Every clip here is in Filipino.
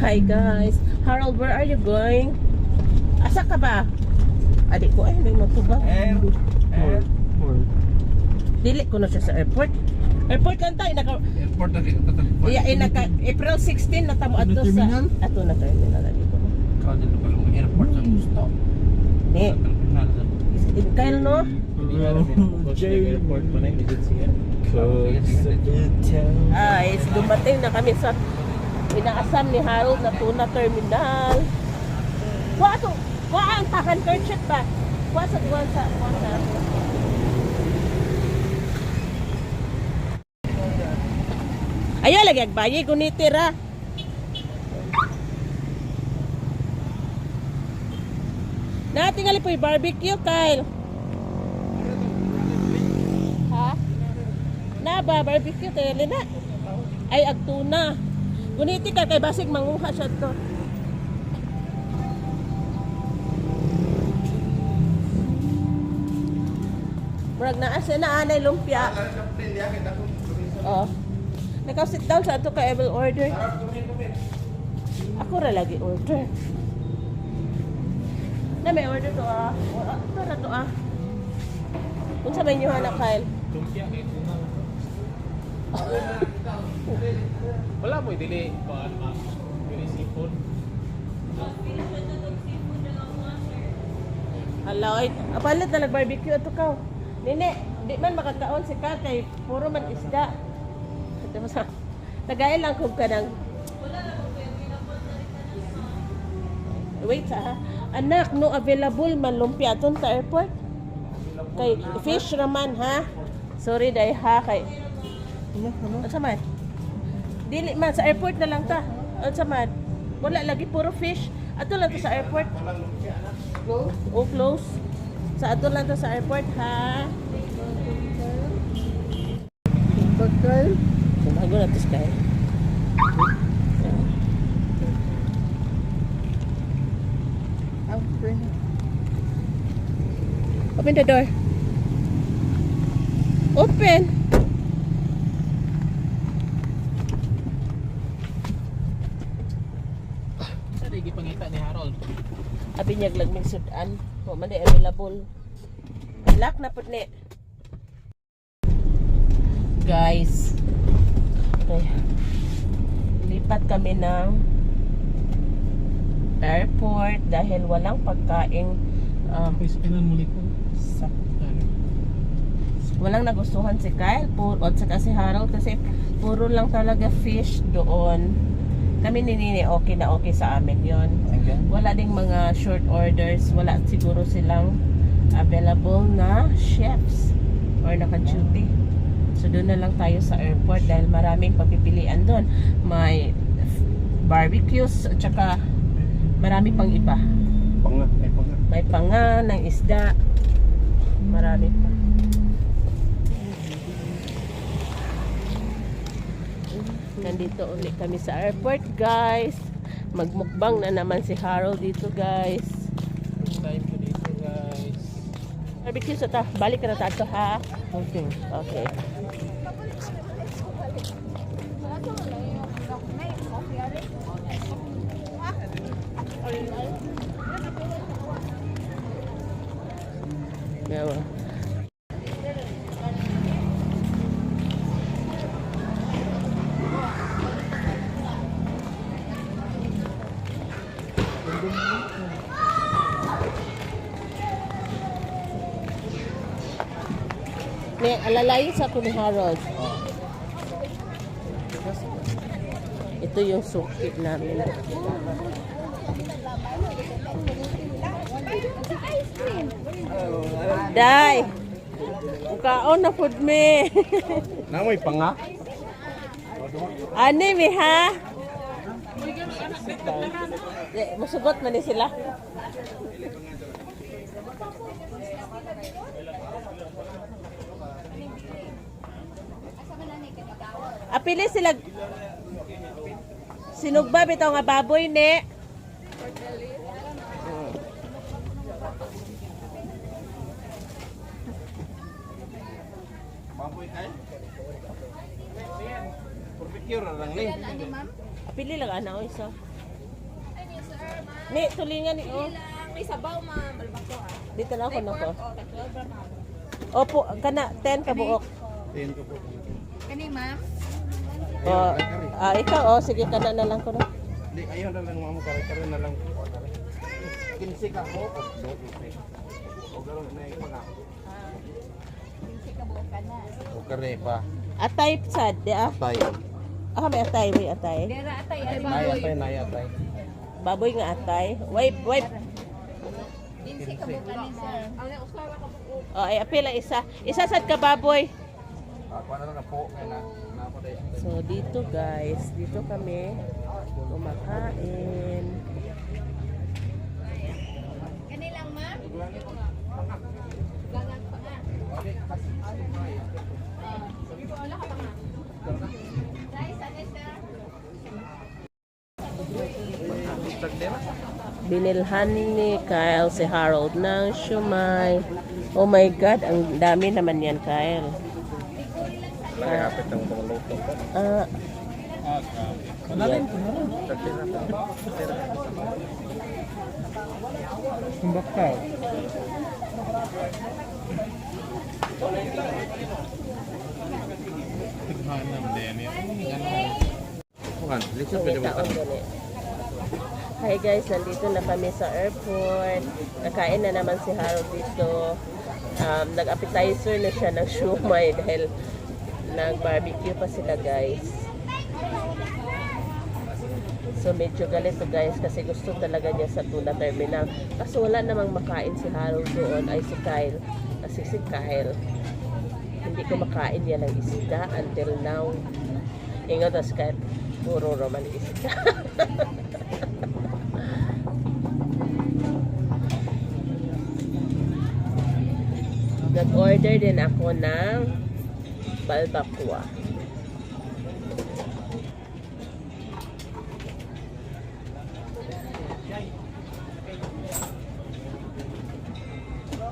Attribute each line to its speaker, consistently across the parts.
Speaker 1: Hi guys. Harold, where are you going? Asa ka ba? Adik ko ay may matubang. Dili ko na siya sa airport. Airport lang tayo.
Speaker 2: Airport na kayo.
Speaker 1: April 16 na tamo ato sa ato na terminal na dito.
Speaker 2: Kau dito pa yung airport sa gusto.
Speaker 1: Ni. Kyle no?
Speaker 2: Airport pa na yung siya.
Speaker 1: Is dumating na kami sa inaasam ni Harold na tuna terminal. Kuha ang takan kerchit ba? Kuha sa Ayaw lagi agbayi gunitira. Natingali po yung barbecue, Kyle. Ha? Na ba barbecue tayo na? Ay agtuna. Guniti ka kay basig manguha siya to. Murag na asa na anay lumpia. Oh. Naka-sit down sa ato ka I will order. Ako ra lagi order. Na may order to ah. Ito na to ah. Kung sa may nyohan na Kyle.
Speaker 2: Lumpia kay tuna. Wala mo dili pa dili seafood.
Speaker 1: Hello, apalit na nag-barbecue ato ka. Nene, di man makakaon si Kyle kay puro man isda. Tagay lang kung kanang wait ha. Anak, no available man lumpia ton sa airport. Kay fish raman ha. Sorry dai ha kay. Ano man? Dili man sa airport na lang ta. Ano man? Wala lagi puro fish. Ato lang to sa airport. Close? Oh, close. Sa ato lang to sa airport ha. Bakal. Sumago na to Sky. Open the door. Open.
Speaker 2: Sa di gipangita ni Harold.
Speaker 1: Abi niya lagming sudan. Wa man di available. Lock na pud ni. Guys. Okay. Lipat kami ng airport dahil walang pagkaing
Speaker 2: Pispinan mo liko.
Speaker 1: walang nagustuhan si Kyle at saka si Harold kasi puro lang talaga fish doon. Kami ni Nini okay na okay sa amin yon. Wala ding mga short orders, wala siguro silang available na chefs or naka-duty. So doon na lang tayo sa airport dahil maraming pagpipilian doon. May barbecues at saka marami pang iba. May panga ng isda. Marami pa. Nandito ulit kami sa airport, guys. Magmukbang na naman si Harold dito, guys.
Speaker 2: Time ko dito, guys.
Speaker 1: Barbecue sa ta. Balik ka na tato, ha?
Speaker 2: Okay.
Speaker 1: Okay. Yawa. Alalayin sa ako ni Harold. Ito yung suki namin. Day! Ukaon na food me.
Speaker 2: Namoy panga.
Speaker 1: Ani mi ha? Musugot man ni sila. Apili sila. Sinugba bitaw nga baboy ni.
Speaker 2: Baboy kay? Barbecue ra lang ni.
Speaker 1: Apili lang ana isa. Ni, tulingan ni, oh.
Speaker 3: May sabaw, ma'am. Balbako, ah.
Speaker 1: Dito lang ako nako.
Speaker 3: Oh, katuwa, ma'am.
Speaker 1: Opo, kana 10 ka buok.
Speaker 2: Tingin ko po.
Speaker 3: Kani, ma'am?
Speaker 1: Oh, ikaw, oh, sige, kana na lang ko na.
Speaker 2: Hindi, ayaw na lang mga kare-kare na lang. 15 ka po. O gano'n na yung mga.
Speaker 3: Hindi ka buo ka na.
Speaker 2: O kare pa.
Speaker 1: Atay sad, di ah.
Speaker 2: Tay.
Speaker 1: May atay, may atay.
Speaker 3: Dera, atay, atay,
Speaker 2: Nayatay, nayatay.
Speaker 1: Baboy nga atay. Wipe, wipe.
Speaker 3: Hindi ka buo ka ni, sir. Ang usawa ka buo.
Speaker 1: Oh, ay apila isa. Isa sad ka baboy.
Speaker 2: Ako na lang po. Kaya na ako dahil.
Speaker 1: So dito guys, dito kami kumakain.
Speaker 3: Kani lang, ma'am? Gagang pa nga. Wala ka pa nga. Guys, ano, sir?
Speaker 1: Binilhan ni Kyle si Harold ng shumai. Oh my God, ang dami naman yan, Kyle.
Speaker 2: Lapit ng mga luto po.
Speaker 1: Ah,
Speaker 2: Malalim po. Kumbakaw. Tighanam din yan. Bukan, lisod pwede
Speaker 1: kumita
Speaker 2: ba?
Speaker 1: ako gani. Hi guys, nandito na kami sa airport. Nakain na naman si Harold dito. Nag-appetizer na siya ng shumai dahil nag-barbecue pa sila guys. So medyo galit to guys kasi gusto talaga niya sa tuna terminal. Kaso wala namang makain si Harold doon ay si Kyle. Kasi si Kyle hindi ko makain yan ng isda until now. Ingat as Kyle, puro roman isda. Nag-order din ako ng balbacoa.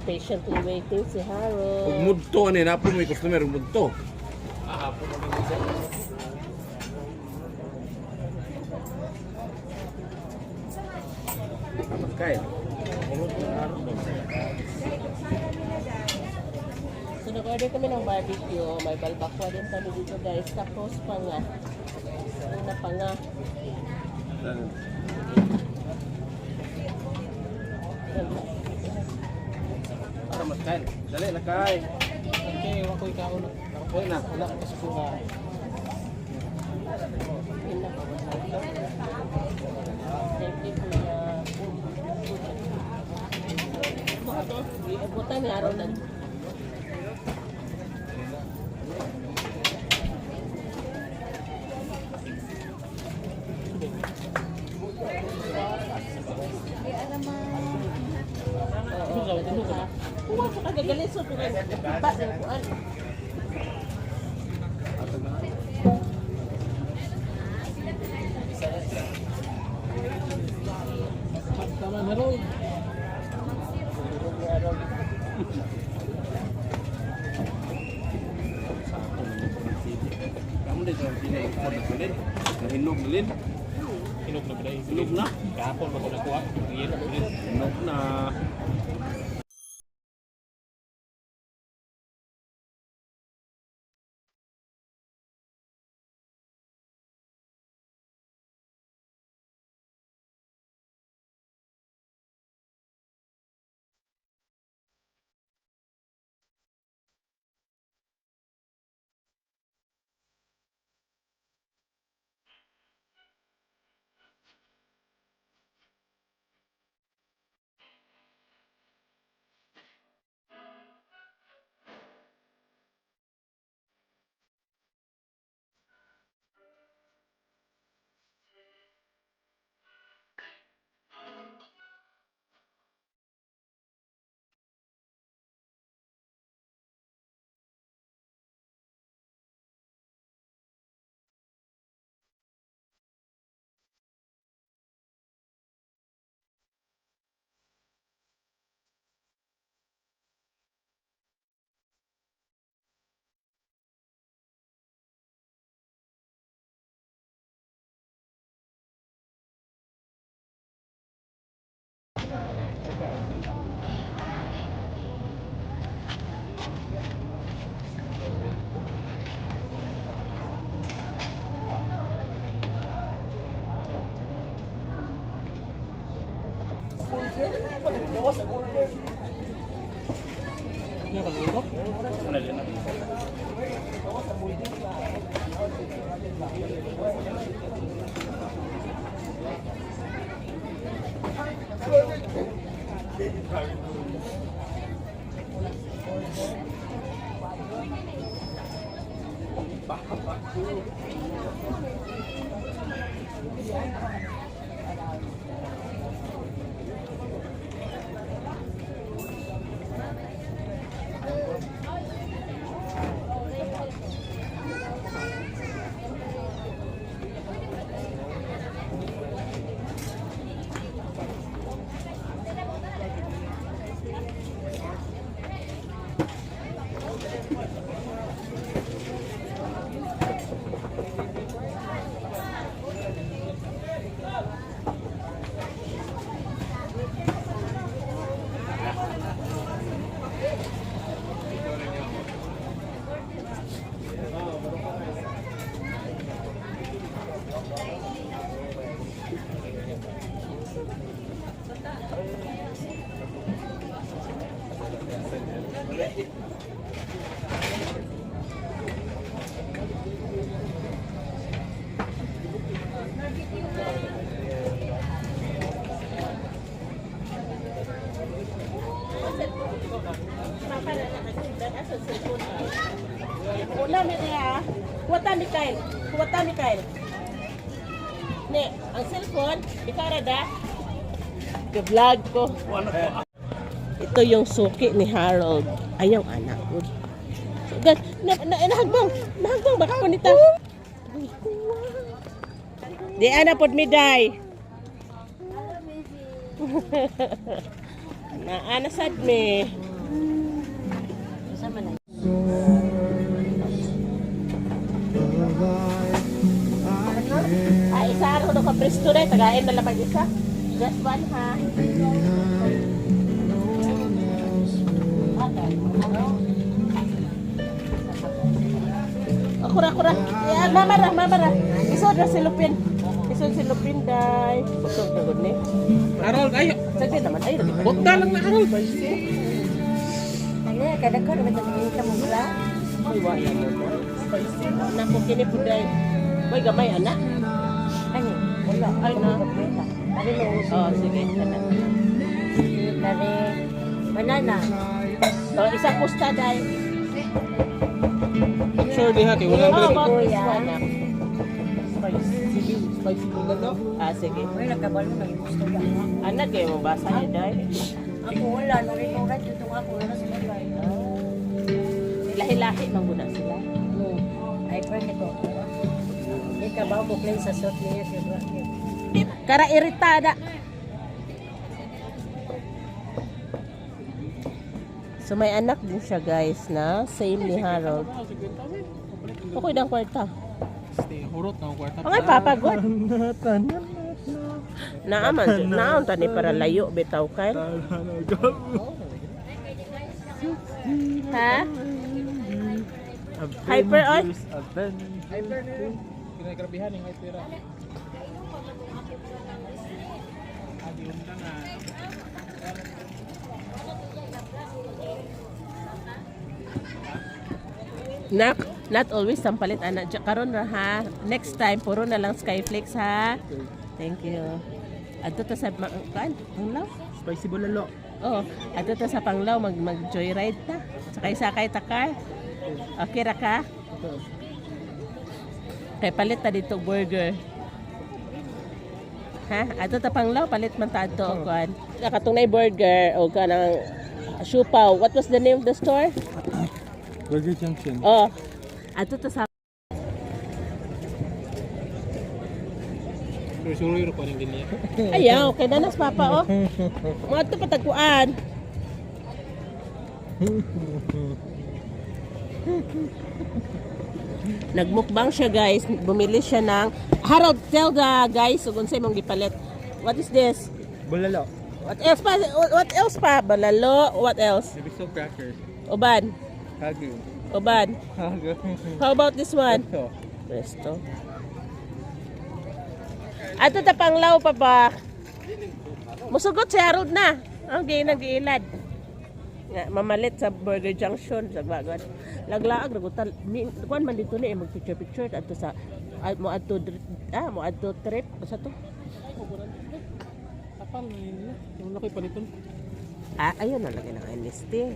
Speaker 1: Patiently waiting si
Speaker 4: Pag
Speaker 1: Harold.
Speaker 4: mudto ani na po may customer mudto. Kaya.
Speaker 1: So nag-order kami ng barbecue. May balbacoa din kami dito guys. Tapos panga. Una panga.
Speaker 4: Para mas kain. Dali na kay.
Speaker 2: Okay, wako ikaw na.
Speaker 4: Oy na.
Speaker 2: Wala ko sa kuha.
Speaker 1: Thank you kuya. Buta ni Harold na. Kuha sa kagagalit so kuha. Ba, kuhaan.
Speaker 2: Tama na ron.
Speaker 4: Kamu din sa sini mo na tulin. Nahinog na lin.
Speaker 2: Hinog na ba dahil?
Speaker 4: Hinog na.
Speaker 2: Kahapon ba ko nakuha?
Speaker 4: Hinog na.
Speaker 1: Una mi niya. Kuwata ni Kyle. Kuwata ni Kyle. Ne, ang cellphone, ikarada. Vlog ko. Ito yung suki ni Harold. Ayaw anak ko. Nahagbang baka ko nita. Di ana pod mi day. Ana sad me. Sama na. Ay, isa araw na ka presto rin. Tagain na lang isa. Just one ha. Kura. Ya, mamara. Isod na silupin. Isod silupin, day. Busog na gud ni.
Speaker 2: Harold, ayo.
Speaker 1: Sige naman, ay.
Speaker 2: Bukta lang na Harold.
Speaker 3: Ano, kada-kada matagin ka mo bula.
Speaker 1: Ay, wala mo. Anak ko kini po, day. Boy, gamay, anak.
Speaker 3: Ano? Wala.
Speaker 1: Ay, na.
Speaker 3: Ari mo.
Speaker 1: Oh, sige. Anak.
Speaker 3: Dari banana.
Speaker 1: So, isang pusta, day.
Speaker 2: Sure di ha, kay wala
Speaker 1: Oh,
Speaker 2: ba?
Speaker 1: about this
Speaker 3: Kuya.
Speaker 1: one, anak.
Speaker 2: Sige, spicy mo na to.
Speaker 1: Ah, sige.
Speaker 3: Uy, nagkabalo na yung gusto ka.
Speaker 1: Anak, kayo mo basa niya, day.
Speaker 3: Ako wala. Nung dito ako. Wala sa bagay.
Speaker 1: Lahi-lahi, mangguna sila.
Speaker 3: Ay, pwede ko. Hindi ka ba mo play sa suit niya?
Speaker 1: Kara iritada. So may anak din siya guys na same ni Harold. Okay ng kwarta.
Speaker 2: Stay hurot na ang kwarta.
Speaker 1: Ang ay papagod. Naaman tani para layo bitaw kay. Ha? Hyper oy.
Speaker 2: Kinagrabihan yung hyper. Not always sampalit anak. Karon ra ha. Next time puro na lang Skyflakes ha. Thank you. Adto ta sa panglaw. Spicy bulalo.
Speaker 1: Oh, adto ta sa panglaw mag joyride ta. Sakay ta car. Okay ra ka? Kay palit ta dito burger. Ha? Adto ta panglaw palit man ta adto og kuan. Nakatunay burger o kanang Siupaw. What was the name of the store?
Speaker 2: Burger Junction.
Speaker 1: Oh. Ato ta sa
Speaker 2: Suruyo ko ning dinhi.
Speaker 1: ayaw, kay nanas papa oh. Mga ato patagpuan. Nagmukbang siya guys. Bumili siya ng Harold, tell the guys kung unsay mong gipalit. What is this?
Speaker 2: Bulalo.
Speaker 1: What else pa? What else pa? Balalo. What else?
Speaker 2: Maybe so crackers.
Speaker 1: Uban.
Speaker 2: Hagu.
Speaker 1: Uban.
Speaker 2: Hagu.
Speaker 1: How about this one?
Speaker 2: Ito.
Speaker 1: Presto. Ato ta panglaw pa ba?
Speaker 2: Musugot si Harold na. Okay, nag-iilad. Nga, mamalit sa Burger Junction sa Bagwan. Laglaag nagutal. Kuan man dito ni mag-picture adto sa mo adto trip sa to.
Speaker 4: Kapal yung laki paliton.
Speaker 2: Ayun na lagi ng honesty.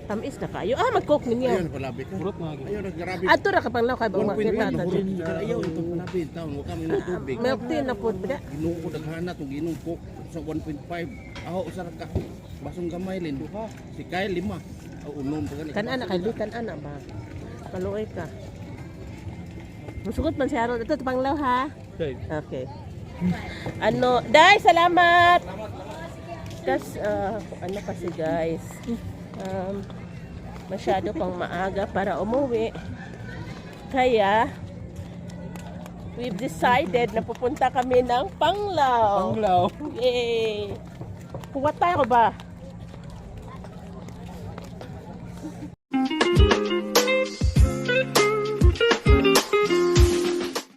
Speaker 2: Tamis na kayo. Mag-cook ninyo.
Speaker 5: Ayun, palabit.
Speaker 4: Kurot na lagi.
Speaker 5: Ayun, naggrabe.
Speaker 2: Ato ra kapanglaw kay bang makita ta.
Speaker 5: Ayaw, itong palabit. Taon, huwag kami ng tubig.
Speaker 2: Milk tea na pud bida.
Speaker 5: Ginoo ko daghana itong ginoo ko sa 1.5. Ako, usara ka. Basong gamay, lindo ka. Si Kyle, 5. Unom pa ganit.
Speaker 2: Kan-ana kay litan ana ba. Kaluoy ka. Musugot man si Harold. Ito panglaw ha.
Speaker 4: Okay.
Speaker 2: Okay. Day, salamat. Ano kasi guys, masyado pang maaga para umuwi. Kaya, we've decided na pupunta kami ng Panglao.
Speaker 4: Panglaw.
Speaker 2: Yay! Kuha tayo ba?